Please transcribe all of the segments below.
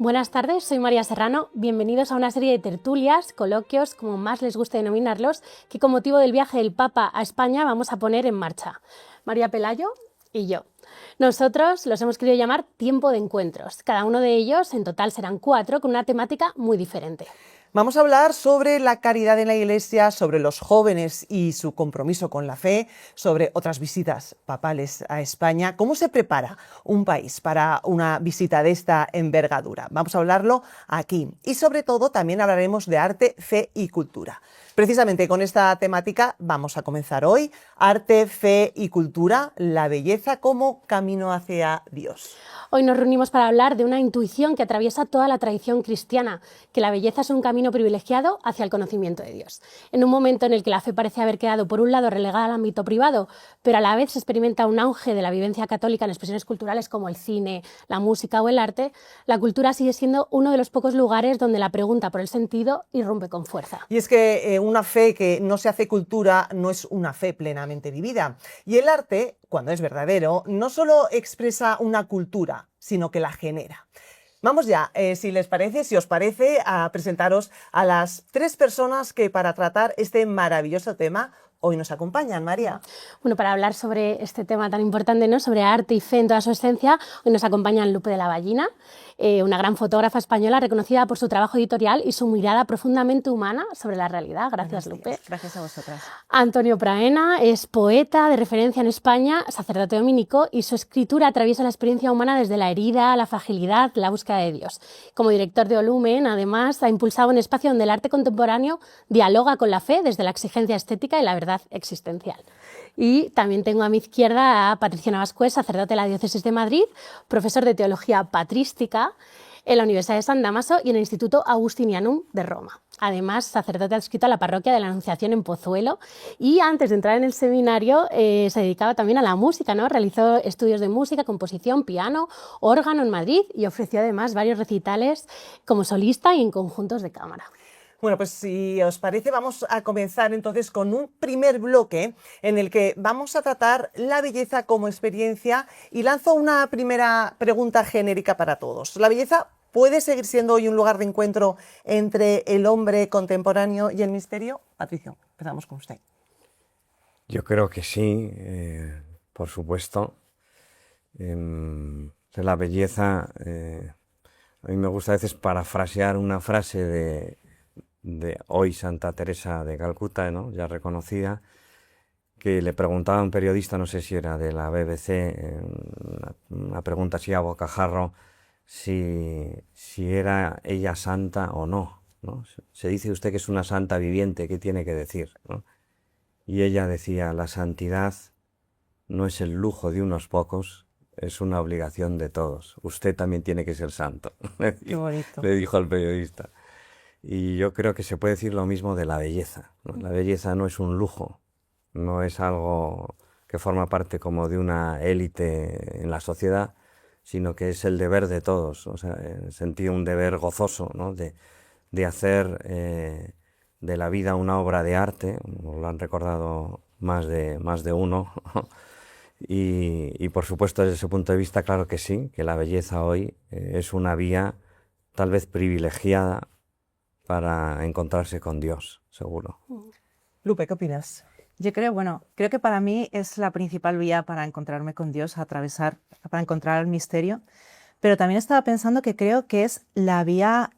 Buenas tardes, soy María Serrano. Bienvenidos a una serie de tertulias, coloquios, como más les guste denominarlos, que con motivo del viaje del Papa a España vamos a poner en marcha. María Pelayo y yo. Nosotros los hemos querido llamar Tiempo de Encuentros. Cada uno de ellos, en total serán 4, con una temática muy diferente. Vamos a hablar sobre la caridad en la Iglesia, sobre los jóvenes y su compromiso con la fe, sobre otras visitas papales a España. ¿Cómo se prepara un país para una visita de esta envergadura? Vamos a hablarlo aquí. Y sobre todo también hablaremos de arte, fe y cultura. Precisamente con esta temática vamos a comenzar hoy. Arte, fe y cultura, la belleza como camino hacia Dios. Hoy nos reunimos para hablar de una intuición que atraviesa toda la tradición cristiana, que la belleza es un camino privilegiado hacia el conocimiento de Dios. En un momento en el que la fe parece haber quedado por un lado relegada al ámbito privado, pero a la vez se experimenta un auge de la vivencia católica en expresiones culturales como el cine, la música o el arte, la cultura sigue siendo uno de los pocos lugares donde la pregunta por el sentido irrumpe con fuerza. Y es que una fe que no se hace cultura no es una fe plenamente vivida. Y el arte, cuando es verdadero, no solo expresa una cultura, sino que la genera. Vamos ya, si os parece, a presentaros a las 3 personas que para tratar este maravilloso tema hoy nos acompañan. María. Bueno, para hablar sobre este tema tan importante, ¿no?, sobre arte y fe en toda su esencia, hoy nos acompañan Lupe de la Ballina, una gran fotógrafa española reconocida por su trabajo editorial y su mirada profundamente humana sobre la realidad. Gracias, Lupe. Gracias a vosotras. Antonio Praena es poeta de referencia en España, sacerdote dominico, y su escritura atraviesa la experiencia humana desde la herida, la fragilidad, la búsqueda de Dios. Como director de Olumen, además, ha impulsado un espacio donde el arte contemporáneo dialoga con la fe desde la exigencia estética y la verdad existencial. Y también tengo a mi izquierda a Patricia Navascués, sacerdote de la Diócesis de Madrid, profesor de Teología Patrística en la Universidad de San Dámaso y en el Instituto Augustinianum de Roma. Además, sacerdote adscrito a la parroquia de la Anunciación en Pozuelo, y antes de entrar en el seminario se dedicaba también a la música, ¿no? Realizó estudios de música, composición, piano, órgano en Madrid y ofreció además varios recitales como solista y en conjuntos de cámara. Bueno, pues si os parece, vamos a comenzar entonces con un primer bloque en el que vamos a tratar la belleza como experiencia, y lanzo una primera pregunta genérica para todos. ¿La belleza puede seguir siendo hoy un lugar de encuentro entre el hombre contemporáneo y el misterio? Patricio, empezamos con usted. Yo creo que sí, por supuesto. La belleza, a mí me gusta a veces parafrasear una frase de hoy Santa Teresa de Calcuta, ¿no?, ya reconocida, que le preguntaba a un periodista, no sé si era de la BBC, una pregunta así a bocajarro, si era ella santa o no, ¿no? Se dice usted que es una santa viviente, ¿qué tiene que decir, ¿no? Y ella decía: la santidad no es el lujo de unos pocos, es una obligación de todos. Usted también tiene que ser santo. Qué bonito. Le dijo al periodista. Y yo creo que se puede decir lo mismo de la belleza, ¿no? La belleza no es un lujo, no es algo que forma parte como de una élite en la sociedad, sino que es el deber de todos, o sea, en el sentido un deber gozoso, ¿no?, de hacer de la vida una obra de arte. Nos lo han recordado más de uno. Y por supuesto, desde ese punto de vista, claro que sí, que la belleza hoy es una vía tal vez privilegiada para encontrarse con Dios, seguro. Lupe, ¿qué opinas? Yo creo que para mí es la principal vía para encontrarme con Dios, para encontrar el misterio, pero también estaba pensando que creo que es la vía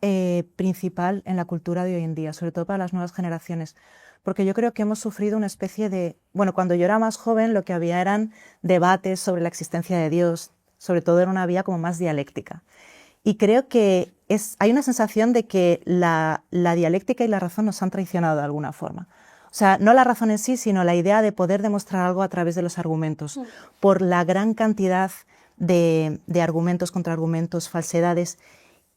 principal en la cultura de hoy en día, sobre todo para las nuevas generaciones, porque yo creo que hemos sufrido una especie de... Bueno, cuando yo era más joven lo que había eran debates sobre la existencia de Dios, sobre todo era una vía como más dialéctica. Y creo que hay una sensación de que la dialéctica y la razón nos han traicionado de alguna forma. O sea, no la razón en sí, sino la idea de poder demostrar algo a través de los argumentos, por la gran cantidad de argumentos, contraargumentos, falsedades.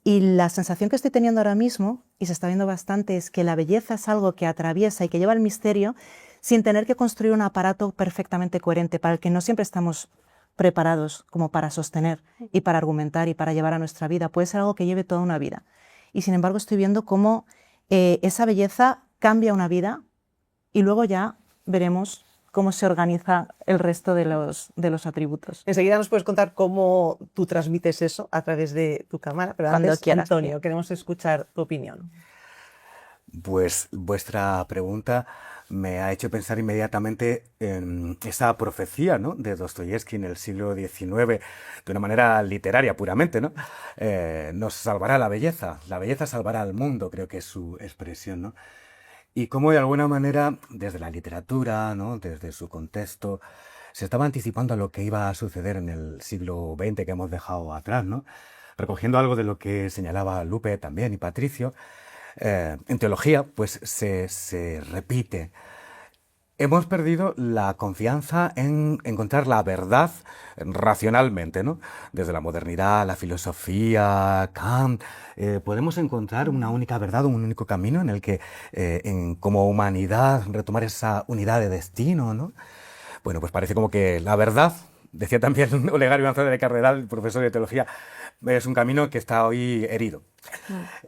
Y la sensación que estoy teniendo ahora mismo, y se está viendo bastante, es que la belleza es algo que atraviesa y que lleva el misterio sin tener que construir un aparato perfectamente coherente, para el que no siempre estamos preparados como para sostener y para argumentar y para llevar a nuestra vida. Puede ser algo que lleve toda una vida. Y sin embargo estoy viendo cómo esa belleza cambia una vida, y luego ya veremos cómo se organiza el resto de los atributos. Enseguida nos puedes contar cómo tú transmites eso a través de tu cámara, pero Cuando antes, quieras, Antonio, sí. queremos escuchar tu opinión. Pues vuestra pregunta me ha hecho pensar inmediatamente en esa profecía, ¿no?, de Dostoyevski en el siglo XIX, de una manera literaria puramente, ¿no? Nos salvará la belleza salvará al mundo, creo que es su expresión, ¿no? Y cómo de alguna manera, desde la literatura, ¿no?, desde su contexto, se estaba anticipando a lo que iba a suceder en el siglo XX que hemos dejado atrás, ¿no? Recogiendo algo de lo que señalaba Lupe también y Patricio, en teología pues se repite. Hemos perdido la confianza en encontrar la verdad racionalmente, ¿no? Desde la modernidad, la filosofía, Kant, podemos encontrar una única verdad, un único camino en el que, como humanidad, retomar esa unidad de destino, ¿no? Bueno, pues parece como que la verdad, decía también Olegario González de Carreral, el profesor de teología, es un camino que está hoy herido.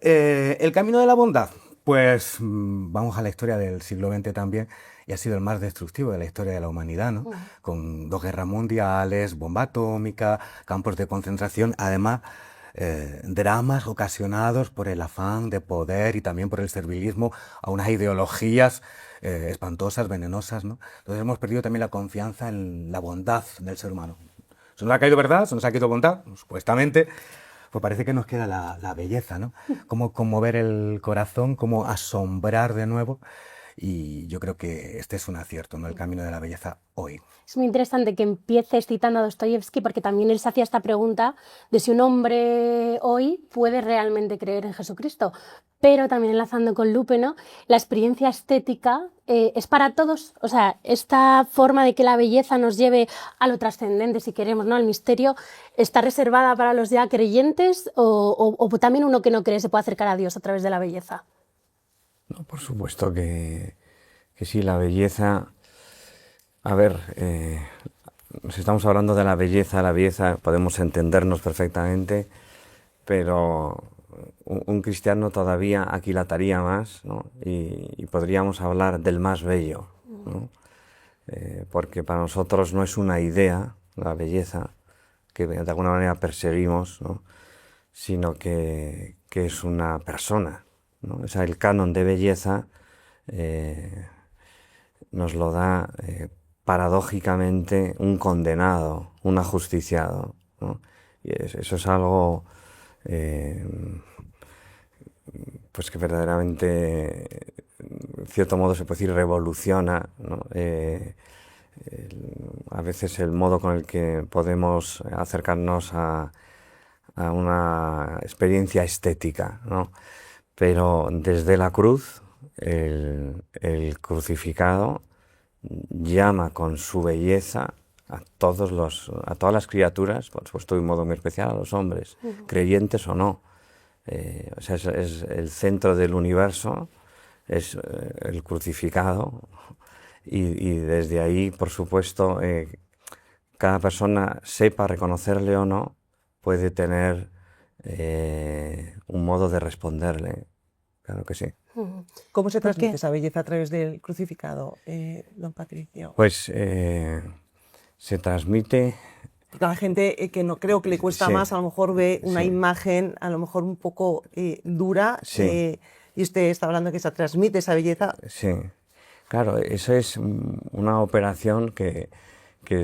El camino de la bondad, pues vamos a la historia del siglo XX también, y ha sido el más destructivo de la historia de la humanidad, ¿no? Con 2 guerras mundiales, bomba atómica, campos de concentración, además dramas ocasionados por el afán de poder y también por el servilismo a unas ideologías espantosas, venenosas, ¿no? Entonces hemos perdido también la confianza en la bondad del ser humano. Se nos ha caído verdad, se nos ha caído bondad, supuestamente, pues parece que nos queda la belleza, ¿no? Cómo conmover el corazón, cómo asombrar de nuevo. Y yo creo que este es un acierto, ¿no?, el camino de la belleza hoy. Es muy interesante que empieces citando a Dostoyevski porque también él se hacía esta pregunta de si un hombre hoy puede realmente creer en Jesucristo. Pero también enlazando con Lupe, ¿no?, la experiencia estética es para todos. O sea, esta forma de que la belleza nos lleve a lo trascendente, si queremos, ¿no?, al misterio, ¿está reservada para los ya creyentes o también uno que no cree se puede acercar a Dios a través de la belleza? No, por supuesto que sí, la belleza. A ver, si estamos hablando de la belleza podemos entendernos perfectamente, pero un cristiano todavía aquilataría más, ¿no? Y podríamos hablar del más bello, ¿no? Porque para nosotros no es una idea, la belleza, que de alguna manera perseguimos, ¿no?, sino que es una persona, ¿no? O sea, el canon de belleza nos lo da paradójicamente un condenado, un ajusticiado, ¿no? Y eso es algo pues que verdaderamente, en cierto modo se puede decir, revoluciona, ¿no?, a veces el modo con el que podemos acercarnos a una experiencia estética, ¿no? Pero desde la cruz, el crucificado llama con su belleza a todas las criaturas, por supuesto de un modo muy especial a los hombres, creyentes o no. O sea, es el centro del universo, es el crucificado, y desde ahí, por supuesto, cada persona, sepa reconocerle o no, puede tener un modo de responderle. Claro que sí. ¿Cómo se transmite esa belleza a través del crucificado, don Patricio? Pues se transmite. Porque a la gente que no creo que le cuesta Sí. más, a lo mejor ve una Sí. imagen a lo mejor un poco dura, Sí. y usted está hablando que se transmite esa belleza. Sí, claro, eso es una operación que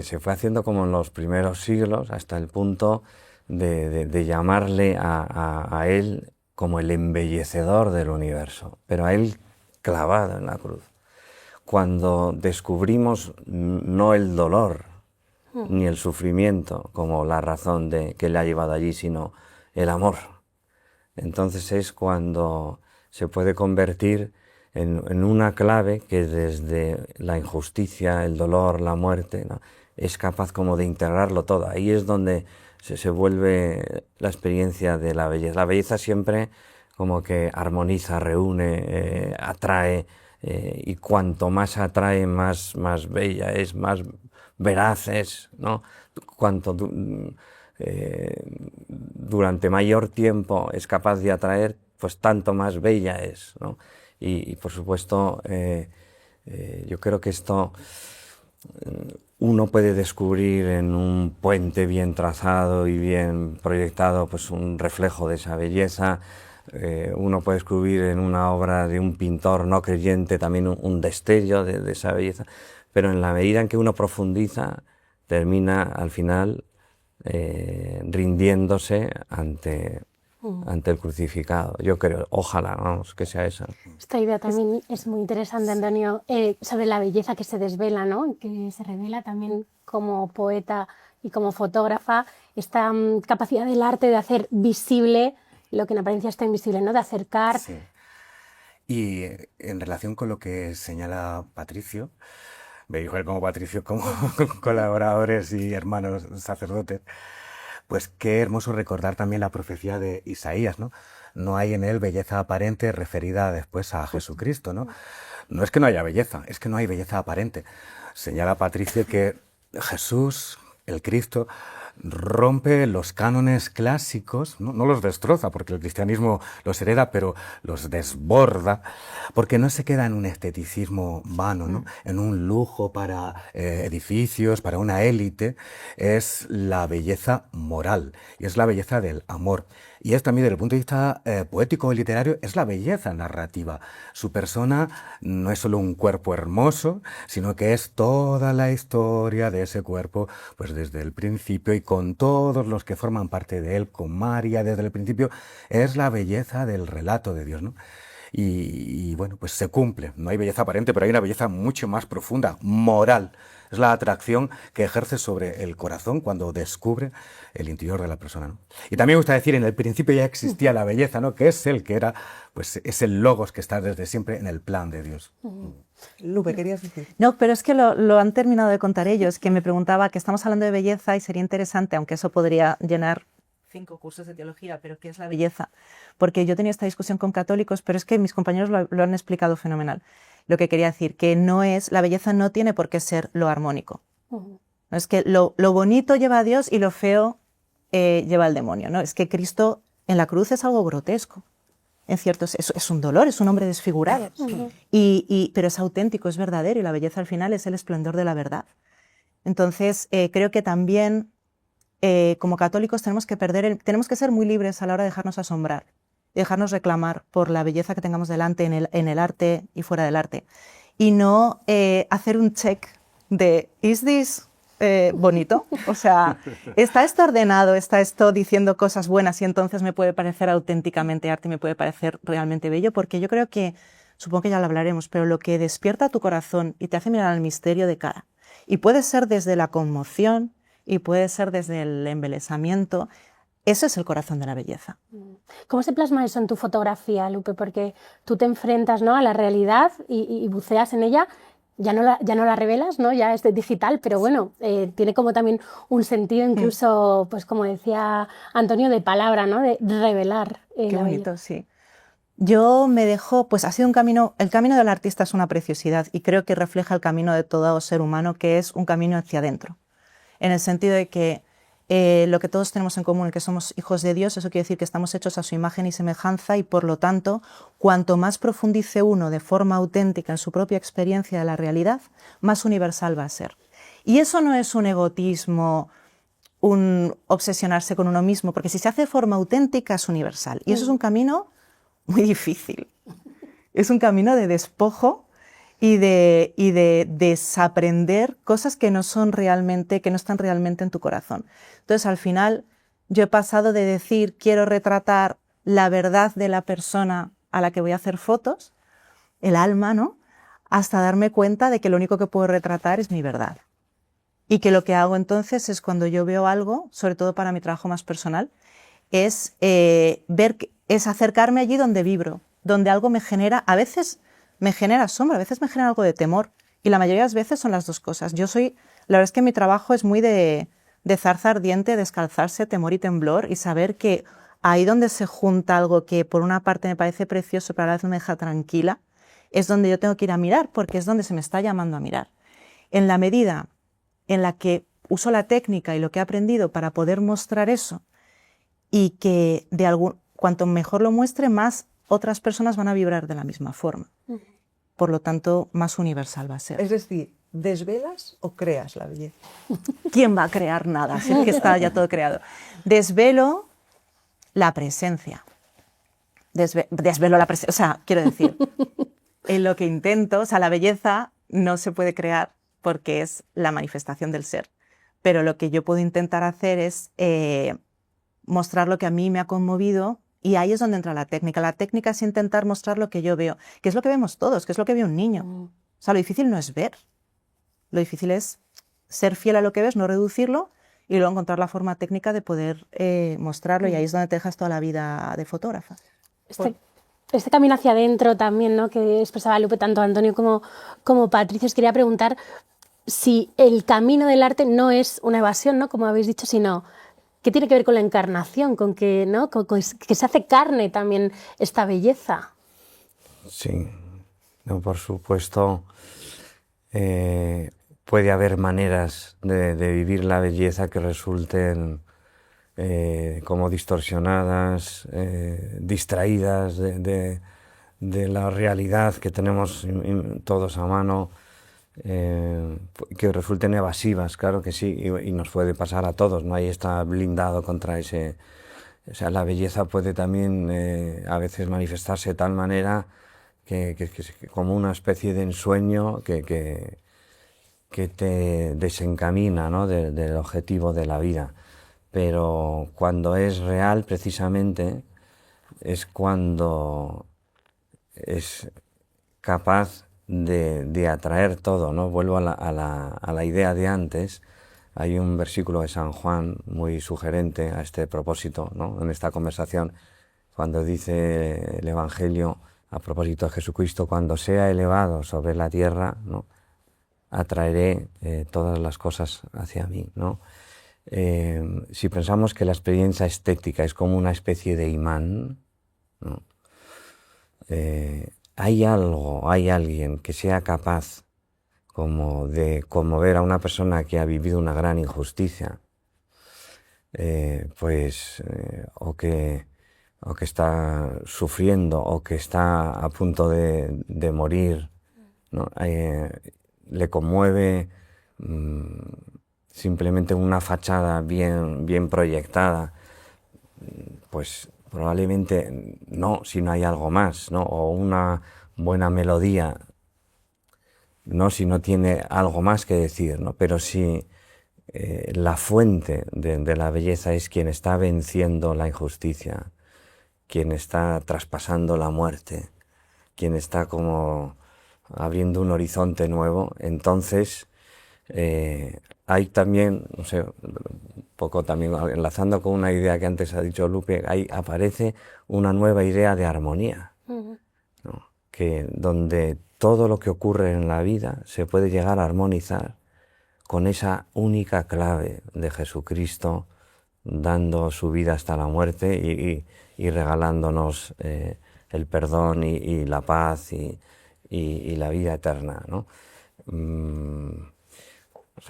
se fue haciendo como en los primeros siglos, hasta el punto de llamarle a él como el embellecedor del universo, pero a él clavado en la cruz. Cuando descubrimos no el dolor ni el sufrimiento como la razón que le ha llevado allí, sino el amor, entonces es cuando se puede convertir en una clave que desde la injusticia, el dolor, la muerte, ¿no?, es capaz como de integrarlo todo. Ahí es donde se vuelve la experiencia de la belleza. La belleza siempre como que armoniza, reúne, atrae, y cuanto más atrae, más bella es, más veraz es, ¿no? Cuanto durante mayor tiempo es capaz de atraer, pues tanto más bella es, ¿no? Y por supuesto, yo creo que esto Uno puede descubrir en un puente bien trazado y bien proyectado pues un reflejo de esa belleza. Uno puede descubrir en una obra de un pintor no creyente también un destello de esa belleza, pero en la medida en que uno profundiza, termina al final rindiéndose ante el crucificado. Yo creo, ojalá, vamos, que sea esa. Esta idea también es muy interesante, Antonio, sobre la belleza que se desvela, ¿no? Que se revela también como poeta y como fotógrafa, esta capacidad del arte de hacer visible lo que en apariencia está invisible, ¿no? De acercar. Sí. Y en relación con lo que señala Patricio, me dijo él como Patricio, como colaboradores y hermanos sacerdotes, pues qué hermoso recordar también la profecía de Isaías, ¿no? No hay en él belleza aparente referida después a Jesucristo, ¿no? No es que no haya belleza, es que no hay belleza aparente. Señala Patricio que Jesús, el Cristo, rompe los cánones clásicos, no los destroza, porque el cristianismo los hereda, pero los desborda, porque no se queda en un esteticismo vano, ¿no? En un lujo para edificios, para una élite. Es la belleza moral y es la belleza del amor. Y es también, desde el punto de vista poético y literario, es la belleza narrativa. Su persona no es solo un cuerpo hermoso, sino que es toda la historia de ese cuerpo, pues desde el principio y con todos los que forman parte de él, con María desde el principio. Es la belleza del relato de Dios, ¿no? Y bueno, pues se cumple. No hay belleza aparente, pero hay una belleza mucho más profunda, moral. Es la atracción que ejerce sobre el corazón cuando descubre el interior de la persona, ¿no? Y también me gusta decir, en el principio ya existía la belleza, ¿no? Que es el que era, pues es el logos que está desde siempre en el plan de Dios. Lupe, ¿querías decir? No, pero es que lo han terminado de contar ellos, que me preguntaba que estamos hablando de belleza y sería interesante, aunque eso podría llenar 5 cursos de teología, pero ¿qué es la belleza? Porque yo tenía esta discusión con católicos, pero es que mis compañeros lo han explicado fenomenal. Lo que quería decir, que la belleza no tiene por qué ser lo armónico. No es que lo bonito lleva a Dios y lo feo lleva al demonio, ¿no? Es que Cristo en la cruz es algo grotesco. En cierto, es un dolor, es un hombre desfigurado. Pero es auténtico, es verdadero, y la belleza al final es el esplendor de la verdad. Entonces, creo que también como católicos tenemos que ser muy libres a la hora de dejarnos asombrar, de dejarnos reclamar por la belleza que tengamos delante en el arte y fuera del arte. Y no hacer un check de ¿is this bonito? O sea, ¿está esto ordenado? ¿Está esto diciendo cosas buenas? Y entonces me puede parecer auténticamente arte y me puede parecer realmente bello, porque yo creo que, supongo que ya lo hablaremos, pero lo que despierta tu corazón y te hace mirar al misterio de cara, y puede ser desde la conmoción, y puede ser desde el embelesamiento. Eso es el corazón de la belleza. ¿Cómo se plasma eso en tu fotografía, Lupe? Porque tú te enfrentas, ¿no?, a la realidad y buceas en ella. Ya no la revelas, ¿no? Ya es digital, pero bueno, tiene como también un sentido incluso, pues como decía Antonio, de palabra, ¿no? De revelar. Qué bonito, sí. Yo me dejo, pues ha sido un camino, el camino del artista es una preciosidad y creo que refleja el camino de todo ser humano, que es un camino hacia adentro. En el sentido de que lo que todos tenemos en común, que somos hijos de Dios, eso quiere decir que estamos hechos a su imagen y semejanza, y por lo tanto, cuanto más profundice uno de forma auténtica en su propia experiencia de la realidad, más universal va a ser. Y eso no es un egotismo, un obsesionarse con uno mismo, porque si se hace de forma auténtica es universal. Y eso es un camino muy difícil. Es un camino de despojo y de desaprender cosas que no están realmente en tu corazón. Entonces, al final, yo he pasado de decir quiero retratar la verdad de la persona a la que voy a hacer fotos, el alma, ¿no?, hasta darme cuenta de que lo único que puedo retratar es mi verdad. Y que lo que hago entonces es, cuando yo veo algo, sobre todo para mi trabajo más personal, es acercarme allí donde vibro, donde algo me genera, a veces me genera asombro, a veces me genera algo de temor, y la mayoría de las veces son las dos cosas. La verdad es que mi trabajo es muy de zarza ardiente, descalzarse, temor y temblor, y saber que ahí donde se junta algo que por una parte me parece precioso, pero a la vez me deja tranquila, es donde yo tengo que ir a mirar, porque es donde se me está llamando a mirar. En la medida en la que uso la técnica y lo que he aprendido para poder mostrar eso, y que cuanto mejor lo muestre, más otras personas van a vibrar de la misma forma. Por lo tanto, más universal va a ser. Es decir, ¿Desvelas o creas la belleza? ¿Quién va a crear nada? Si es que está ya todo creado. Desvelo la presencia. Desvelo la presencia. O sea, quiero decir, en lo que intento, o sea, la belleza no se puede crear porque es la manifestación del ser. Pero lo que yo puedo intentar hacer es mostrar lo que a mí me ha conmovido, y ahí es donde entra la técnica. La técnica es intentar mostrar lo que yo veo, que es lo que vemos todos, que es lo que ve un niño. O sea, lo difícil no es ver. Lo difícil es ser fiel a lo que ves, no reducirlo, y luego encontrar la forma técnica de poder mostrarlo, y ahí es donde te dejas toda la vida de fotógrafa. Este camino hacia adentro también, ¿no?, que expresaba Lupe, tanto Antonio como Patricia, os quería preguntar si el camino del arte no es una evasión, ¿no?, como habéis dicho, sino que tiene que ver con la encarnación, con que, ¿no?, que se hace carne también esta belleza. Sí, no, por supuesto, puede haber maneras de vivir la belleza que resulten como distorsionadas, distraídas de la realidad que tenemos todos a mano, que resulten evasivas, claro que sí, y nos puede pasar a todos, ¿no? Ahí está blindado contra ese... O sea, la belleza puede también a veces manifestarse de tal manera que como una especie de ensueño que te desencamina, ¿no?, del objetivo de la vida. Pero cuando es real, precisamente, es cuando es capaz de atraer todo, ¿no? Vuelvo a la idea de antes. Hay un versículo de San Juan muy sugerente a este propósito, ¿no?, en esta conversación, cuando dice el Evangelio a propósito de Jesucristo: cuando sea elevado sobre la tierra, ¿no?, atraeré todas las cosas hacia mí, ¿no? Si pensamos que la experiencia estética es como una especie de imán, ¿no?, hay alguien que sea capaz como de conmover a una persona que ha vivido una gran injusticia, o que está sufriendo, o que está a punto de morir, ¿no? Le conmueve simplemente una fachada bien proyectada, pues probablemente no, si no hay algo más, ¿no? O una buena melodía, no si no tiene algo más que decir, ¿no? Pero si la fuente de la belleza es quien está venciendo la injusticia, quien está traspasando la muerte, quien está como abriendo un horizonte nuevo, entonces hay también, no sé, un poco también enlazando con una idea que antes ha dicho Lupe, ahí aparece una nueva idea de armonía, ¿no?, que donde todo lo que ocurre en la vida se puede llegar a armonizar con esa única clave de Jesucristo dando su vida hasta la muerte y regalándonos el perdón y la paz y la vida eterna, ¿no?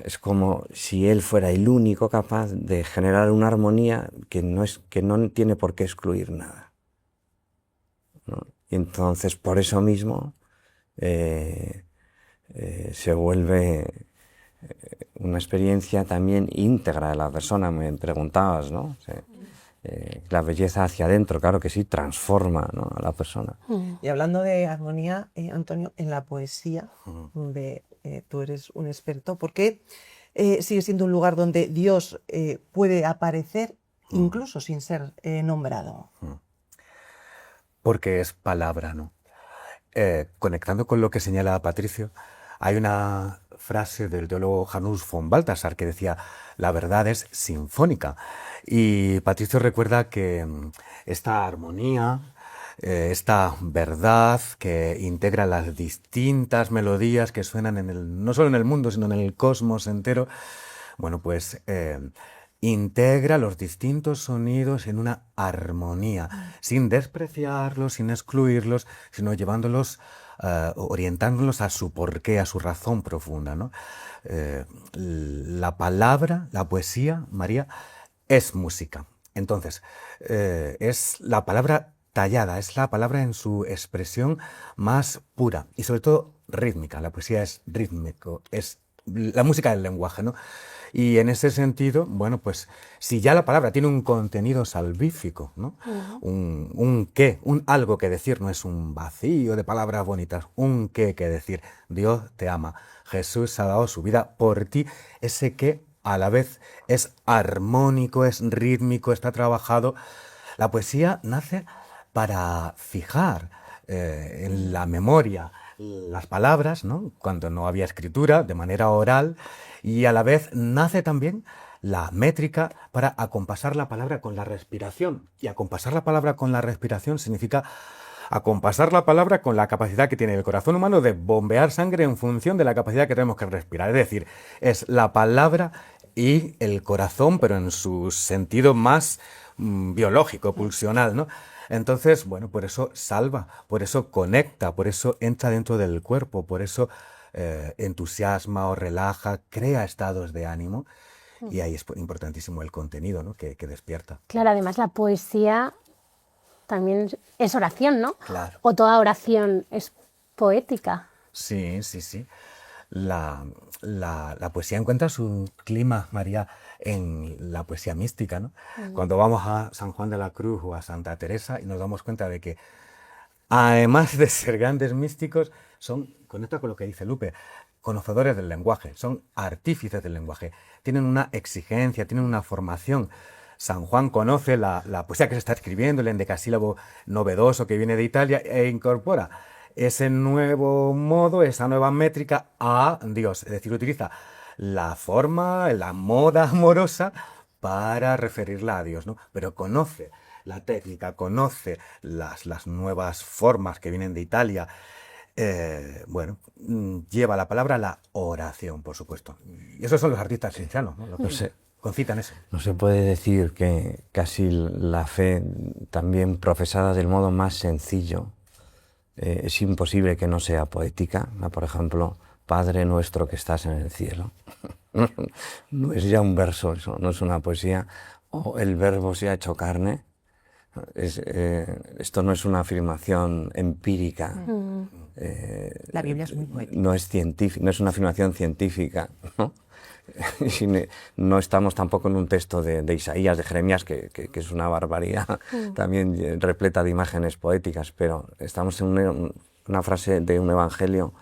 Es como si Él fuera el único capaz de generar una armonía que no tiene por qué excluir nada, ¿no? Y entonces, por eso mismo, se vuelve una experiencia también íntegra de la persona. Me preguntabas, ¿no? La belleza hacia adentro, claro que sí, transforma, ¿no?, a la persona. Y hablando de armonía, Antonio, en la poesía, donde tú eres un experto, ¿por qué sigue siendo un lugar donde Dios puede aparecer incluso sin ser nombrado? Porque es palabra, ¿no? Conectando con lo que señala Patricio, hay una frase del teólogo Janus von Balthasar que decía: la verdad es sinfónica. Y Patricio recuerda que esta armonía, esta verdad que integra las distintas melodías que suenan no solo en el mundo, sino en el cosmos entero, bueno, pues integra los distintos sonidos en una armonía, sin despreciarlos, sin excluirlos, sino llevándolos, orientándolos a su porqué, a su razón profunda, ¿no? La palabra, la poesía, María, es música. Entonces, es la palabra tallada, es la palabra en su expresión más pura y sobre todo rítmica, la poesía es rítmico, es la música del lenguaje, ¿no? Y en ese sentido, bueno, pues si ya la palabra tiene un contenido salvífico, ¿no? Un qué, un algo que decir, no es un vacío de palabras bonitas, un qué que decir. Dios te ama, Jesús ha dado su vida por ti. Ese qué a la vez es armónico, es rítmico, está trabajado. La poesía nace para fijar en la memoria las palabras, ¿no? Cuando no había escritura, de manera oral, y a la vez nace también la métrica para acompasar la palabra con la respiración. Y acompasar la palabra con la respiración significa acompasar la palabra con la capacidad que tiene el corazón humano de bombear sangre en función de la capacidad que tenemos que respirar. Es decir, es la palabra y el corazón, pero en su sentido más biológico, pulsional, ¿no? Entonces, bueno, por eso salva, por eso conecta, por eso entra dentro del cuerpo, por eso entusiasma o relaja, crea estados de ánimo, y ahí es importantísimo el contenido, ¿no? que despierta. Claro, además la poesía también es oración, ¿no? Claro. O toda oración es poética. Sí, sí, sí. La poesía encuentra su clima, María, en la poesía mística, ¿no? Cuando vamos a San Juan de la Cruz o a Santa Teresa y nos damos cuenta de que, además de ser grandes místicos, conecta con lo que dice Lupe, conocedores del lenguaje, son artífices del lenguaje, tienen una exigencia, tienen una formación. San Juan conoce la poesía que se está escribiendo, el endecasílabo novedoso que viene de Italia e incorpora ese nuevo modo, esa nueva métrica a Dios. Es decir, utiliza la forma, la moda amorosa para referirla a Dios, ¿no? Pero conoce la técnica, conoce las nuevas formas que vienen de Italia. Bueno, lleva la palabra a la oración, por supuesto. Y esos son los artistas cristianos, ¿no? Los que concitan eso. No se puede decir que casi la fe también profesada del modo más sencillo es imposible que no sea poética. Por ejemplo, Padre nuestro que estás en el cielo. No es ya un verso, eso no es una poesía. O el verbo se ha hecho carne. Esto no es una afirmación empírica. La Biblia es muy poética. No es científica, no es una afirmación científica, ¿no? No estamos tampoco en un texto de Isaías, de Jeremías, que es una barbaridad, también repleta de imágenes poéticas, pero estamos en una frase de un evangelio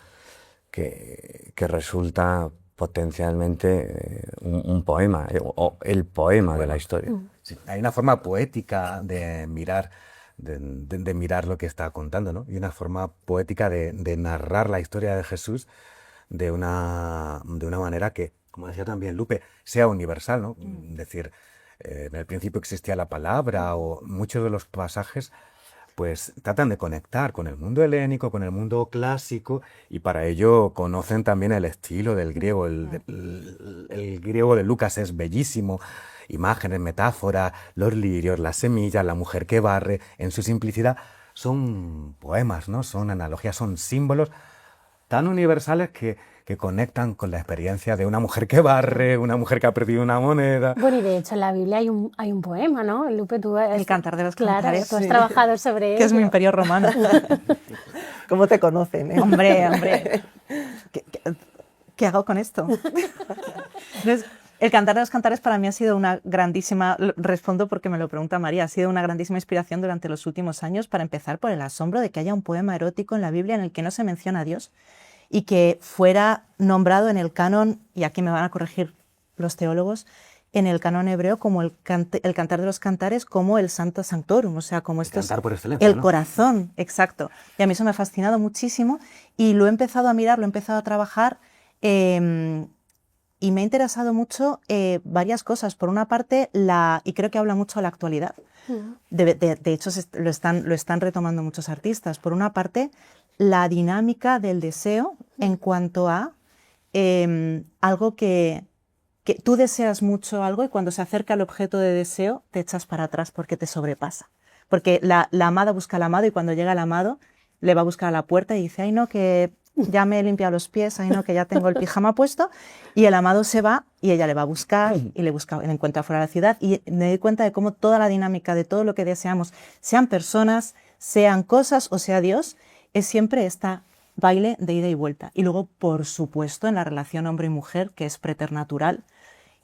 que resulta potencialmente un poema, o el poema de la historia. Sí, hay una forma poética de mirar, de mirar lo que está contando, ¿no? Y una forma poética de narrar la historia de Jesús de una manera que, como decía también Lupe, sea universal, ¿no? Es decir, en el principio existía la palabra, o muchos de los pasajes pues tratan de conectar con el mundo helénico, con el mundo clásico, y para ello conocen también el estilo del griego. El griego de Lucas es bellísimo, imágenes, metáforas, los lirios, las semillas, la mujer que barre, en su simplicidad son poemas, ¿no? Son analogías, son símbolos tan universales que conectan con la experiencia de una mujer que barre, una mujer que ha perdido una moneda. Bueno, y de hecho en la Biblia hay un poema, ¿no? Lupe, tú El Cantar de los Claro, Cantares. tú has trabajado sobre Que es mi ello. imperio romano. ¿Cómo te conocen? Hombre. ¿Qué hago con esto? Entonces, el Cantar de los Cantares para mí ha sido una grandísima, respondo porque me lo pregunta María, ha sido una grandísima inspiración durante los últimos años, para empezar por el asombro de que haya un poema erótico en la Biblia en el que no se menciona a Dios y que fuera nombrado en el canon, y aquí me van a corregir los teólogos, en el canon hebreo como el Cantar de los Cantares, como el Sancta Sanctorum, o sea, como esto es Cantar por excelencia, el ¿no? corazón, exacto. Y a mí eso me ha fascinado muchísimo y lo he empezado a mirar, lo he empezado a trabajar, y me ha interesado mucho varias cosas. Por una parte, y creo que habla mucho a la actualidad. De hecho, lo están retomando muchos artistas. Por una parte, la dinámica del deseo en cuanto a algo que tú deseas mucho algo, y cuando se acerca el objeto de deseo te echas para atrás porque te sobrepasa. Porque la amada busca al amado, y cuando llega el amado le va a buscar a la puerta y dice, ay no, que ya me he limpiado los pies, ay no, que ya tengo el pijama puesto, y el amado se va y ella le va a buscar y le encuentra fuera de la ciudad, y me doy cuenta de cómo toda la dinámica de todo lo que deseamos, sean personas, sean cosas o sea Dios, es siempre esta baile de ida y vuelta. Y luego, por supuesto, en la relación hombre y mujer, que es preternatural,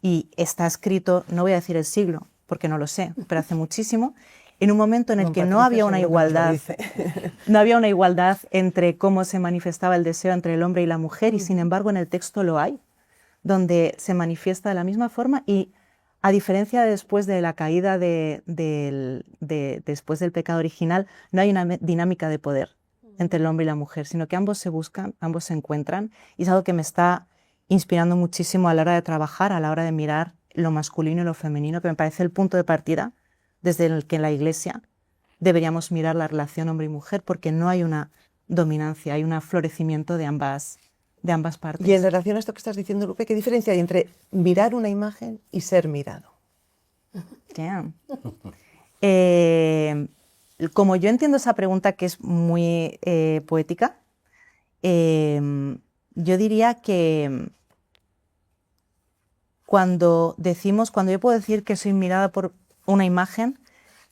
y está escrito, no voy a decir el siglo, porque no lo sé, pero hace muchísimo, en un momento en el Don que no Patricia había una seguro que nos lo igualdad, dice. no había una igualdad entre cómo se manifestaba el deseo entre el hombre y la mujer, y sin embargo en el texto lo hay, donde se manifiesta de la misma forma y a diferencia de después de la caída después del pecado original, no hay una dinámica de poder entre el hombre y la mujer, sino que ambos se buscan, ambos se encuentran, y es algo que me está inspirando muchísimo a la hora de trabajar, a la hora de mirar lo masculino y lo femenino, que me parece el punto de partida desde el que en la Iglesia deberíamos mirar la relación hombre y mujer, porque no hay una dominancia, hay un florecimiento de ambas partes. Y en relación a esto que estás diciendo, Lupe, ¿qué diferencia hay entre mirar una imagen y ser mirado? Damn. Como yo entiendo esa pregunta, que es muy poética, yo diría que cuando yo puedo decir que soy mirada por una imagen,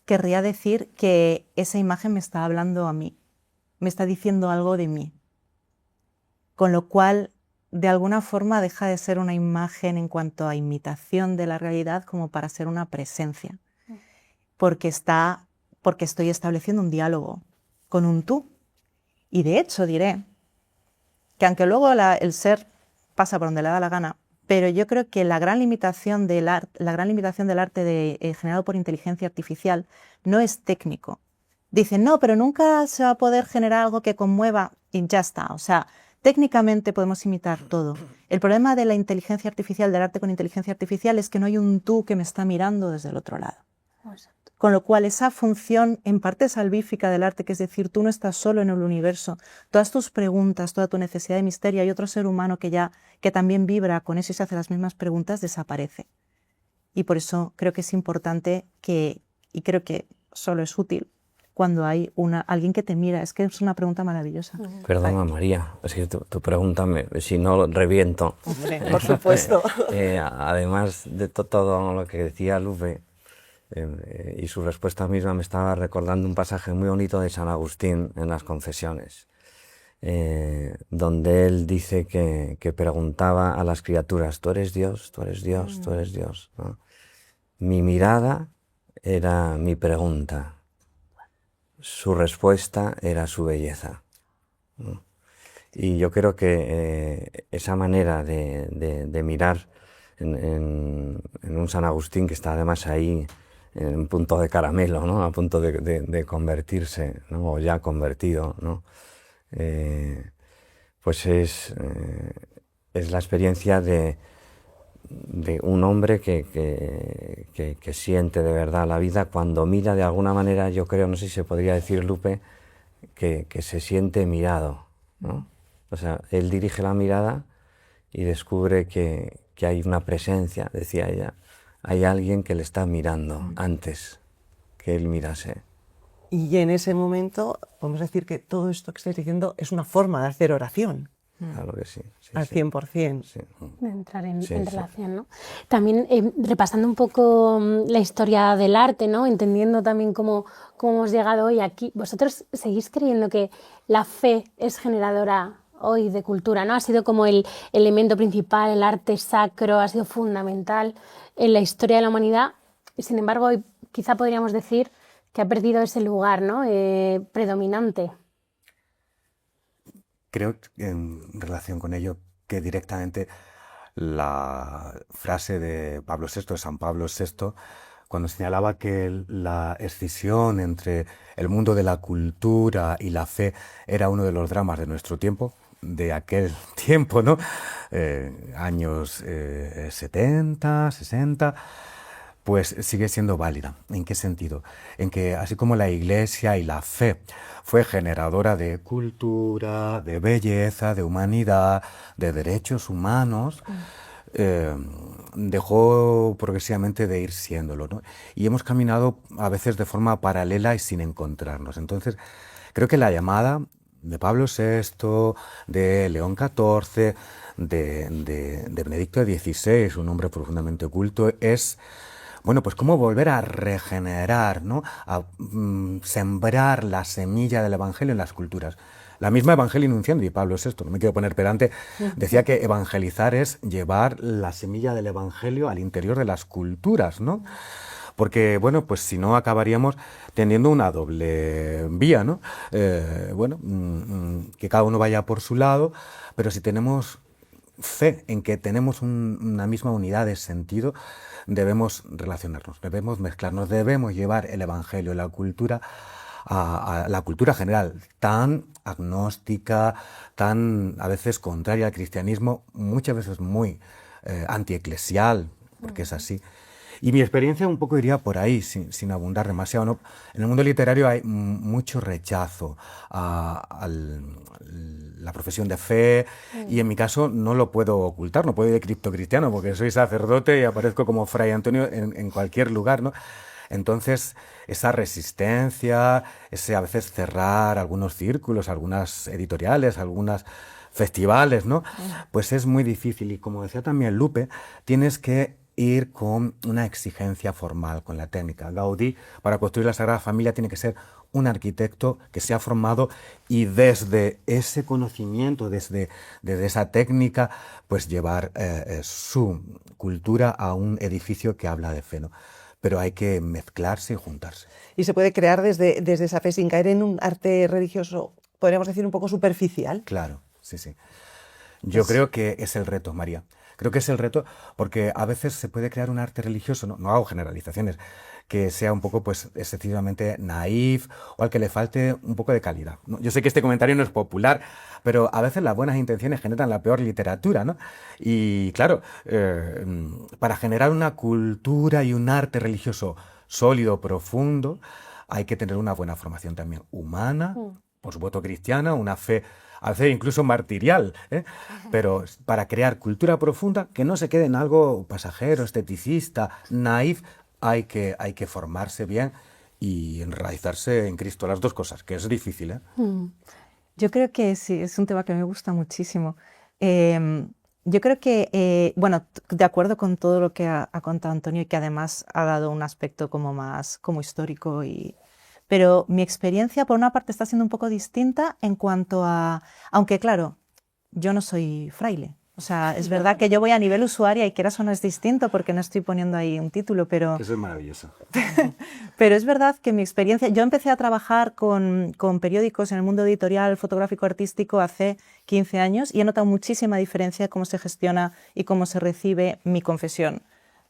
querría decir que esa imagen me está hablando a mí, me está diciendo algo de mí. Con lo cual, de alguna forma, deja de ser una imagen en cuanto a imitación de la realidad como para ser una presencia. Porque estoy estableciendo un diálogo con un tú. Y de hecho diré que aunque luego el ser pasa por donde le da la gana, pero yo creo que la gran limitación del arte generado por inteligencia artificial no es técnico. Dicen, no, pero nunca se va a poder generar algo que conmueva y ya está. O sea, técnicamente podemos imitar todo. El problema de la inteligencia artificial, del arte con inteligencia artificial, es que no hay un tú que me está mirando desde el otro lado. Exacto. Con lo cual, esa función en parte salvífica del arte, que es decir, tú no estás solo en el universo, todas tus preguntas, toda tu necesidad de misterio, hay otro ser humano que también vibra con eso y se hace las mismas preguntas, desaparece. Y por eso creo que es importante y creo que solo es útil cuando hay alguien que te mira. Es que es una pregunta maravillosa. Perdona, María, es que tu pregunta, si no, reviento. Hombre, por supuesto. Además de todo lo que decía Lupe, y su respuesta misma me estaba recordando un pasaje muy bonito de San Agustín en las Confesiones, donde él dice que preguntaba a las criaturas, ¿tú eres Dios? ¿Tú eres Dios? ¿Tú eres Dios? ¿No? Mi mirada era mi pregunta, su respuesta era su belleza, ¿no? Y yo creo que esa manera de mirar en un San Agustín, que está además ahí en un punto de caramelo, ¿no? A punto de convertirse, ¿no? O ya convertido, ¿no? Pues es la experiencia de un hombre que siente de verdad la vida cuando mira de alguna manera, yo creo, no sé si se podría decir, Lupe, que se siente mirado, ¿no? O sea, él dirige la mirada y descubre que hay una presencia, decía ella, hay alguien que le está mirando antes que él mirase. Y en ese momento podemos decir que todo esto que estáis diciendo es una forma de hacer oración. Claro que sí. Al 100%. Sí. De entrar en Sí. relación, ¿no? También repasando un poco la historia del arte, ¿no? Entendiendo también cómo hemos llegado hoy aquí. ¿Vosotros seguís creyendo que la fe es generadora hoy de cultura, ¿no? Ha sido como el elemento principal, el arte sacro, ha sido fundamental en la historia de la humanidad, y sin embargo hoy quizá podríamos decir que ha perdido ese lugar, ¿no? Predominante. Creo, en relación con ello, que directamente la frase de Pablo VI, de San Pablo VI, cuando señalaba que la escisión entre el mundo de la cultura y la fe era uno de los dramas de nuestro tiempo, de aquel tiempo, ¿no? Años 70, 60, pues sigue siendo válida. ¿En qué sentido? En que así como la Iglesia y la fe fue generadora de cultura, de belleza, de humanidad, de derechos humanos, dejó progresivamente de ir siéndolo, ¿no? Y hemos caminado a veces de forma paralela y sin encontrarnos. Entonces, creo que la llamada de Pablo VI, de León XIV, de Benedicto XVI, un hombre profundamente oculto, es, bueno, pues cómo volver a regenerar, ¿no? A sembrar la semilla del Evangelio en las culturas. La misma Evangelii Nunciandi, Pablo VI, no me quiero poner pedante, decía que evangelizar es llevar la semilla del Evangelio al interior de las culturas, ¿no? Porque, bueno, pues si no acabaríamos teniendo una doble vía, ¿no? Que cada uno vaya por su lado, pero si tenemos fe en que tenemos una misma unidad de sentido, debemos relacionarnos, debemos mezclarnos, debemos llevar el Evangelio, la cultura, a la cultura general, tan agnóstica, tan a veces contraria al cristianismo, muchas veces muy antieclesial, porque es así. Y mi experiencia un poco iría por ahí, sin abundar demasiado, ¿no? En el mundo literario hay mucho rechazo a la profesión de fe, y en mi caso no lo puedo ocultar, no puedo ir de criptocristiano porque soy sacerdote y aparezco como Fray Antonio en cualquier lugar, ¿no? Entonces, esa resistencia, ese a veces cerrar algunos círculos, algunas editoriales, algunos festivales, ¿no? Pues es muy difícil, y como decía también Lupe, tienes que ir con una exigencia formal, con la técnica. Gaudí, para construir la Sagrada Familia, tiene que ser un arquitecto que se ha formado, y desde ese conocimiento, desde esa técnica, pues llevar su cultura a un edificio que habla de fe, ¿no? Pero hay que mezclarse y juntarse. Y se puede crear desde esa fe sin caer en un arte religioso, podríamos decir, un poco superficial. Claro, sí, sí. Yo creo que es el reto, María. Creo que es el reto, porque a veces se puede crear un arte religioso, no hago generalizaciones, que sea un poco, pues, excesivamente naif, o al que le falte un poco de calidad, ¿no? Yo sé que este comentario no es popular, pero a veces las buenas intenciones generan la peor literatura, ¿no? Y claro, para generar una cultura y un arte religioso sólido, profundo, hay que tener una buena formación también humana, por supuesto cristiana, una fe a veces incluso martirial, ¿eh? Pero para crear cultura profunda, que no se quede en algo pasajero, esteticista, naif, hay que formarse bien y enraizarse en Cristo, las dos cosas, que es difícil, ¿eh? Yo creo que sí, es un tema que me gusta muchísimo. Yo creo que, bueno, de acuerdo con todo lo que ha contado Antonio, y que además ha dado un aspecto como más como histórico, pero mi experiencia, por una parte, está siendo un poco distinta en cuanto a, aunque claro, yo no soy fraile. O sea, es verdad que yo voy a nivel usuaria, y quieras o no es distinto porque no estoy poniendo ahí un título, pero... Eso es maravilloso. Pero es verdad que mi experiencia... Yo empecé a trabajar con periódicos en el mundo editorial, fotográfico, artístico hace 15 años, y he notado muchísima diferencia en cómo se gestiona y cómo se recibe mi confesión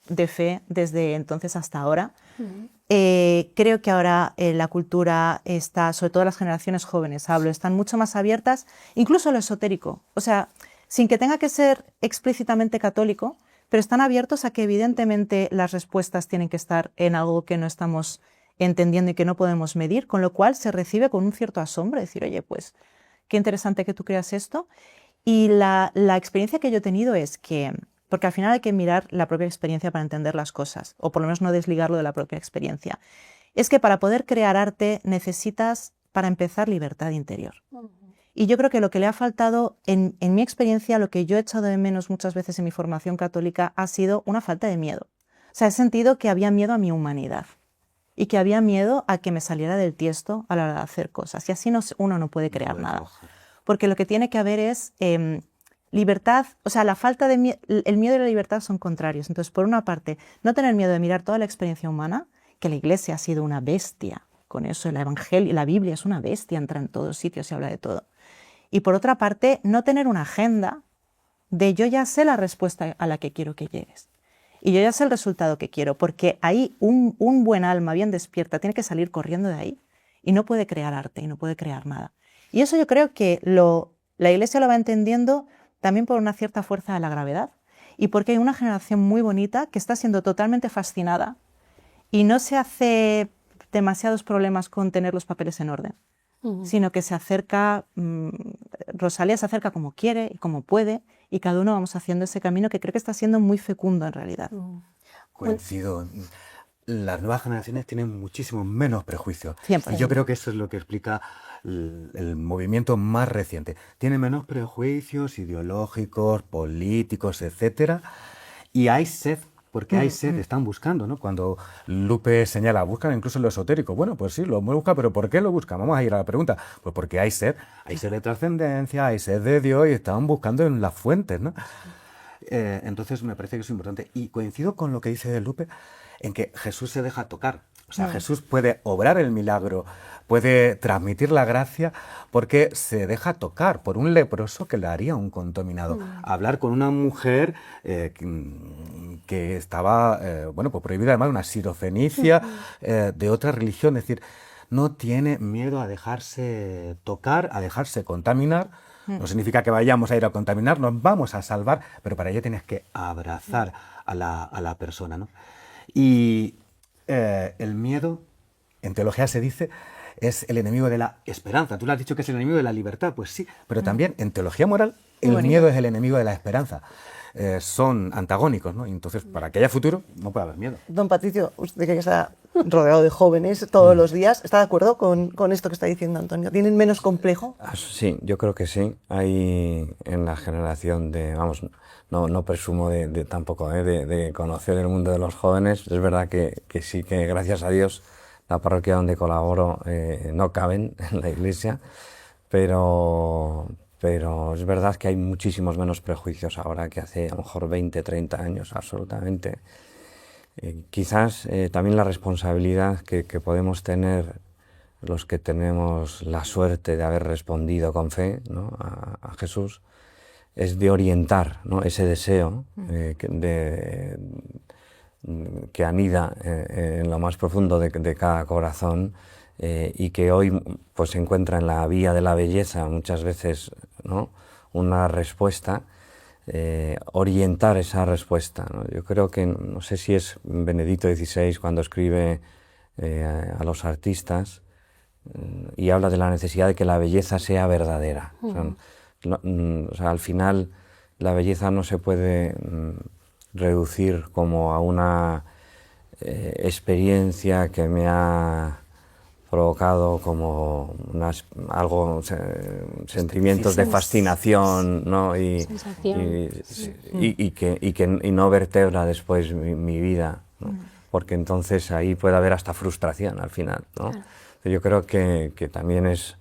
de fe desde entonces hasta ahora. Creo que ahora la cultura está, sobre todo las generaciones jóvenes, están mucho más abiertas, incluso a lo esotérico. O sea, sin que tenga que ser explícitamente católico, pero están abiertos a que evidentemente las respuestas tienen que estar en algo que no estamos entendiendo y que no podemos medir, con lo cual se recibe con un cierto asombro, decir, oye, pues qué interesante que tú creas esto. Y la experiencia que yo he tenido es que, porque al final hay que mirar la propia experiencia para entender las cosas, o por lo menos no desligarlo de la propia experiencia, es que para poder crear arte necesitas, para empezar, libertad interior. Y yo creo que lo que le ha faltado, en mi experiencia, lo que yo he echado de menos muchas veces en mi formación católica, ha sido una falta de miedo. O sea, he sentido que había miedo a mi humanidad y que había miedo a que me saliera del tiesto a la hora de hacer cosas. Y así uno no puede crear nada. Porque lo que tiene que haber es libertad, o sea, la falta de el miedo y la libertad son contrarios. Entonces, por una parte, no tener miedo de mirar toda la experiencia humana, que la Iglesia ha sido una bestia con eso, el Evangelio, la Biblia es una bestia, entra en todos sitios y habla de todo. Y por otra parte, no tener una agenda de yo ya sé la respuesta a la que quiero que llegues. Y yo ya sé el resultado que quiero, porque ahí un buen alma bien despierta tiene que salir corriendo de ahí y no puede crear arte y no puede crear nada. Y eso yo creo que la Iglesia lo va entendiendo también por una cierta fuerza de la gravedad, y porque hay una generación muy bonita que está siendo totalmente fascinada y no se hace demasiados problemas con tener los papeles en orden, sino que se acerca, Rosalía se acerca como quiere y como puede, y cada uno vamos haciendo ese camino que creo que está siendo muy fecundo en realidad. Coincido. Las nuevas generaciones tienen muchísimo menos prejuicios. 100%. Y yo creo que eso es lo que explica el movimiento más reciente. Tienen menos prejuicios ideológicos, políticos, etcétera, y hay sed porque hay sed, están buscando, ¿no? Cuando Lupe señala, buscan incluso en lo esotérico. Bueno, pues sí, lo buscan, pero ¿por qué lo buscan? Vamos a ir a la pregunta. Pues porque hay sed de trascendencia, hay sed de Dios y están buscando en las fuentes, ¿no? Entonces me parece que es importante. Y coincido con lo que dice Lupe, en que Jesús se deja tocar. O sea, Jesús puede obrar el milagro, puede transmitir la gracia, porque se deja tocar por un leproso que le haría un contaminado. Hablar con una mujer que estaba, bueno, pues prohibida, además, una sirofenicia de otra religión. Es decir, no tiene miedo a dejarse tocar, a dejarse contaminar. No significa que vayamos a ir a contaminar, nos vamos a salvar, pero para ello tienes que abrazar a la persona, ¿no? Y el miedo, en teología se dice, es el enemigo de la esperanza. Tú le has dicho que es el enemigo de la libertad, pues sí, pero también en teología moral el miedo es el enemigo de la esperanza. Son antagónicos, ¿no? Y entonces, para que haya futuro, no puede haber miedo. Don Patricio, usted que está rodeado de jóvenes todos los días, ¿está de acuerdo con esto que está diciendo Antonio? ¿Tienen menos complejo? Sí, yo creo que sí. Hay en la generación de, vamos, no presumo tampoco de conocer el mundo de los jóvenes. Es verdad que sí, que gracias a Dios la parroquia donde colaboro no caben en la iglesia, pero es verdad que hay muchísimos menos prejuicios ahora que hace a lo mejor 20, 30 años, absolutamente. Quizás también la responsabilidad que podemos tener los que tenemos la suerte de haber respondido con fe, ¿no?, a Jesús, es de orientar, ¿no?, ese deseo que anida en lo más profundo de cada corazón, y que hoy pues se encuentra en la vía de la belleza muchas veces, ¿no?, una respuesta, orientar esa respuesta, ¿no? Yo creo que, no sé si es Benedicto XVI cuando escribe a los artistas y habla de la necesidad de que la belleza sea verdadera. O sea, al final la belleza no se puede reducir como a una experiencia que me ha provocado como sentimientos de fascinación, ¿no? y no vertebra después mi vida, ¿no? Porque entonces ahí puede haber hasta frustración al final, ¿no? Claro. Yo creo que también es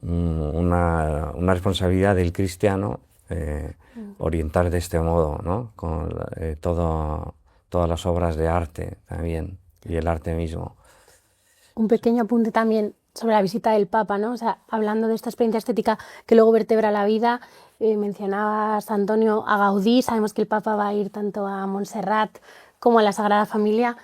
una responsabilidad del cristiano orientar de este modo, ¿no?, con todas las obras de arte también, y el arte mismo. Un pequeño apunte también sobre la visita del Papa, ¿no? O sea, hablando de esta experiencia estética que luego vertebra la vida, mencionabas, Antonio, a Gaudí. Sabemos que el Papa va a ir tanto a Montserrat como a la Sagrada Familia.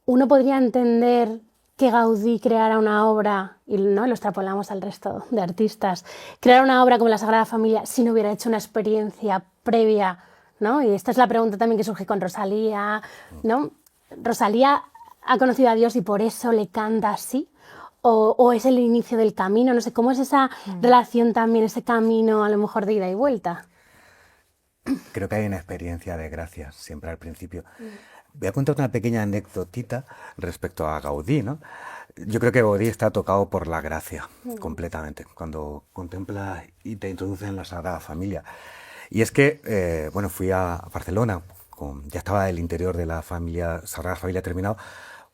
Uno podría entender que Gaudí creara una obra, y no lo extrapolamos al resto de artistas, creara una obra como la Sagrada Familia si no hubiera hecho una experiencia previa, ¿no? Y esta es la pregunta también que surge con Rosalía, ¿no? Rosalía ha conocido a Dios y por eso le canta así, o es el inicio del camino, no sé, ¿cómo es esa relación también, ese camino a lo mejor de ida y vuelta? Creo que hay una experiencia de gracia siempre al principio. Voy a contar una pequeña anecdotita respecto a Gaudí, ¿no? Yo creo que Gaudí está tocado por la gracia, completamente, cuando contempla y te introduce en la Sagrada Familia. Y es que, bueno, fui a Barcelona, ya estaba el interior de la Sagrada Familia terminado,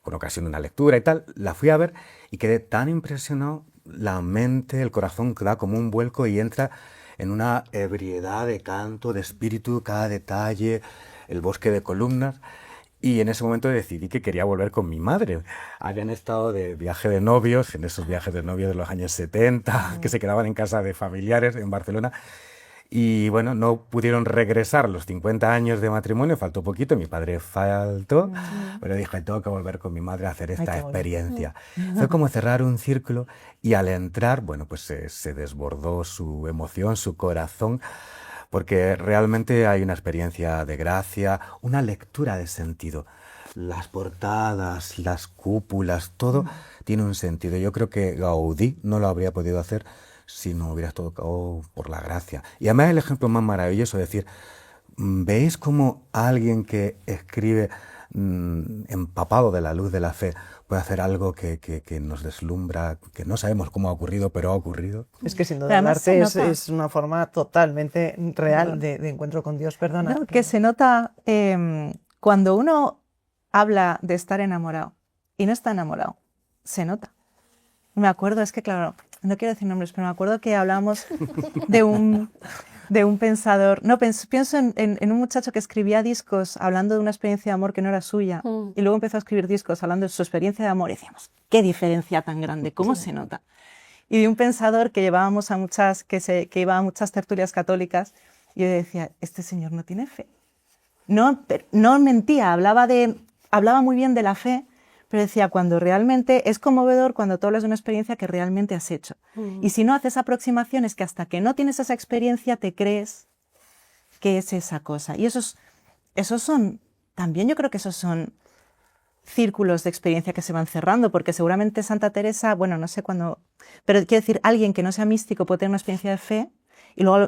con ocasión de una lectura y tal, la fui a ver y quedé tan impresionado, la mente, el corazón da como un vuelco y entra en una ebriedad de canto, de espíritu, cada detalle, el bosque de columnas. Y en ese momento decidí que quería volver con mi madre. Habían estado de viaje de novios, en esos viajes de novios de los años 70, que se quedaban en casa de familiares en Barcelona. Y bueno, no pudieron regresar los 50 años de matrimonio, faltó poquito, mi padre faltó, pero dije, tengo que volver con mi madre a hacer esta experiencia. Fue como cerrar un círculo y al entrar, bueno, pues se desbordó su emoción, su corazón, porque realmente hay una experiencia de gracia, una lectura de sentido. Las portadas, las cúpulas, todo tiene un sentido. Yo creo que Gaudí no lo habría podido hacer si no hubieras tocado por la gracia. Y además el ejemplo más maravilloso es decir, ¿veis cómo alguien que escribe empapado de la luz de la fe puede hacer algo que nos deslumbra, que no sabemos cómo ha ocurrido, pero ha ocurrido? Es que sin duda el arte es una forma totalmente real de encuentro con Dios, perdona. No, que se nota cuando uno habla de estar enamorado y no está enamorado, se nota. Me acuerdo, es que claro, no quiero decir nombres, pero me acuerdo que hablábamos de un pensador, no, pienso en un muchacho que escribía discos hablando de una experiencia de amor que no era suya, y luego empezó a escribir discos hablando de su experiencia de amor, y decíamos, qué diferencia tan grande, cómo se nota. Y de un pensador que llevábamos que iba a muchas tertulias católicas, y yo decía, este señor no tiene fe. No mentía, hablaba muy bien de la fe, pero decía, cuando realmente es conmovedor cuando tú hablas de una experiencia que realmente has hecho. Y si no haces aproximaciones que hasta que no tienes esa experiencia te crees que es esa cosa. Y esos son, también yo creo que esos son círculos de experiencia que se van cerrando, porque seguramente Santa Teresa, bueno, no sé cuándo, pero quiero decir, alguien que no sea místico puede tener una experiencia de fe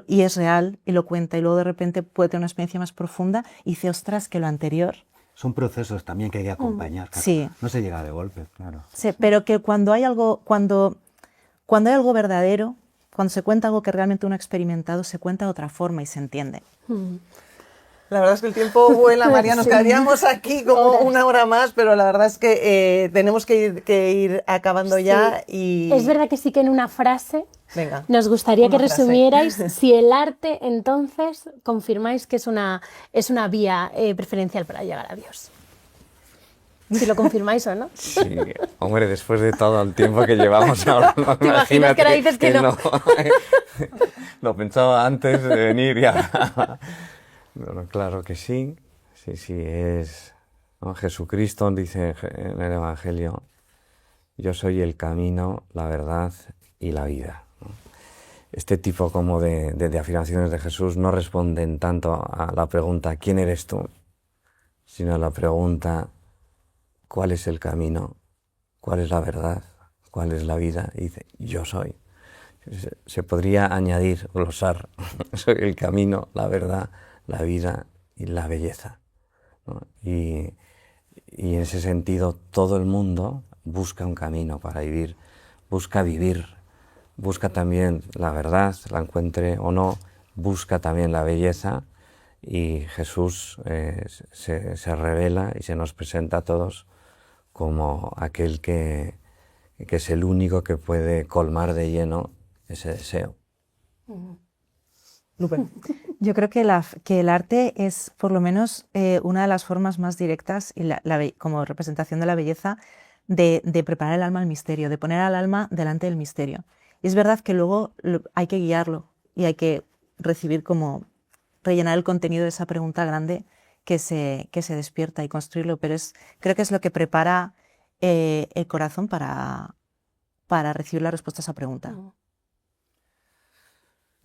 y es real y lo cuenta, y luego de repente puede tener una experiencia más profunda y dice, ostras, que lo anterior... Son procesos también que hay que acompañar. Claro. Sí. No se llega de golpe, claro. Sí, pero que cuando hay algo verdadero, cuando se cuenta algo que realmente uno ha experimentado, se cuenta de otra forma y se entiende. La verdad es que el tiempo vuela, María, nos quedaríamos aquí como una hora más, pero la verdad es que tenemos que ir acabando ya. Y... Es verdad que sí que en una frase Venga, nos gustaría que una frase. resumierais si el arte, entonces, confirmáis que es una vía preferencial para llegar a Dios. Si lo confirmáis o no. Sí, hombre, después de todo el tiempo que llevamos hablando, ¿Te imaginas que ahora dices que no? Lo pensaba antes de venir ya. Bueno, claro que sí. Sí, es... ¿no? Jesucristo dice en el Evangelio, yo soy el camino, la verdad y la vida. ¿No? Este tipo como de afirmaciones de Jesús no responden tanto a la pregunta ¿quién eres tú?, sino a la pregunta ¿cuál es el camino? ¿Cuál es la verdad? ¿Cuál es la vida? Y dice, yo soy. Se podría añadir, glosar, soy el camino, la verdad, la vida y la belleza, ¿no? Y en ese sentido todo el mundo busca un camino para vivir, busca también la verdad, la encuentre o no, busca también la belleza, y Jesús se revela y se nos presenta a todos como aquel que es el único que puede colmar de lleno ese deseo. Lupe. Yo creo que el arte es, por lo menos, una de las formas más directas, y como representación de la belleza, de preparar el alma al misterio, de poner al alma delante del misterio. Y es verdad que luego hay que guiarlo y hay que rellenar el contenido de esa pregunta grande que se despierta y construirlo, pero creo que es lo que prepara el corazón para recibir la respuesta a esa pregunta.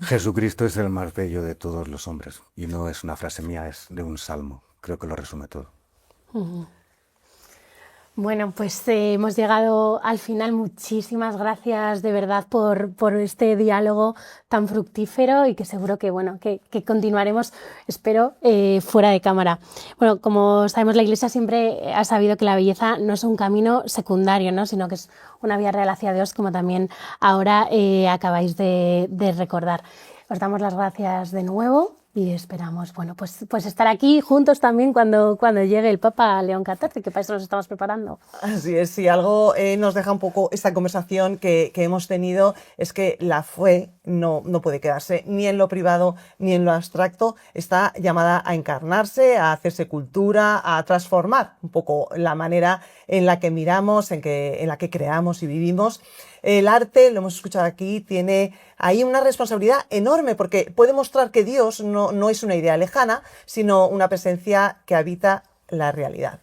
Jesucristo es el más bello de todos los hombres, y no es una frase mía, es de un salmo. Creo que lo resume todo. Bueno, pues hemos llegado al final. Muchísimas gracias de verdad por este diálogo tan fructífero, y que seguro que, bueno, que continuaremos, espero, fuera de cámara. Bueno, como sabemos, la Iglesia siempre ha sabido que la belleza no es un camino secundario, ¿no?, sino que es una vía real hacia Dios, como también ahora acabáis de recordar. Os damos las gracias de nuevo. Y esperamos, bueno, pues estar aquí juntos también cuando llegue el Papa León XIV, que para eso nos estamos preparando. Así es, si algo nos deja un poco esta conversación que hemos tenido, es que la fe no puede quedarse ni en lo privado ni en lo abstracto. Está llamada a encarnarse, a hacerse cultura, a transformar un poco la manera en la que miramos, en la que creamos y vivimos. El arte, lo hemos escuchado aquí, tiene ahí una responsabilidad enorme, porque puede mostrar que Dios no es una idea lejana, sino una presencia que habita la realidad.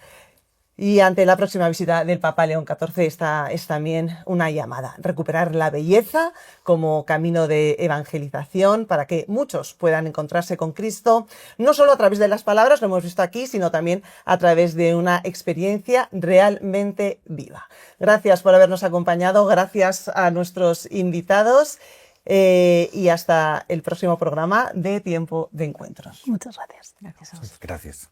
Y ante la próxima visita del Papa León XIV es también una llamada: recuperar la belleza como camino de evangelización para que muchos puedan encontrarse con Cristo, no solo a través de las palabras, lo hemos visto aquí, sino también a través de una experiencia realmente viva. Gracias por habernos acompañado, gracias a nuestros invitados, y hasta el próximo programa de Tiempo de Encuentros. Muchas gracias. Gracias a vosotros. Gracias.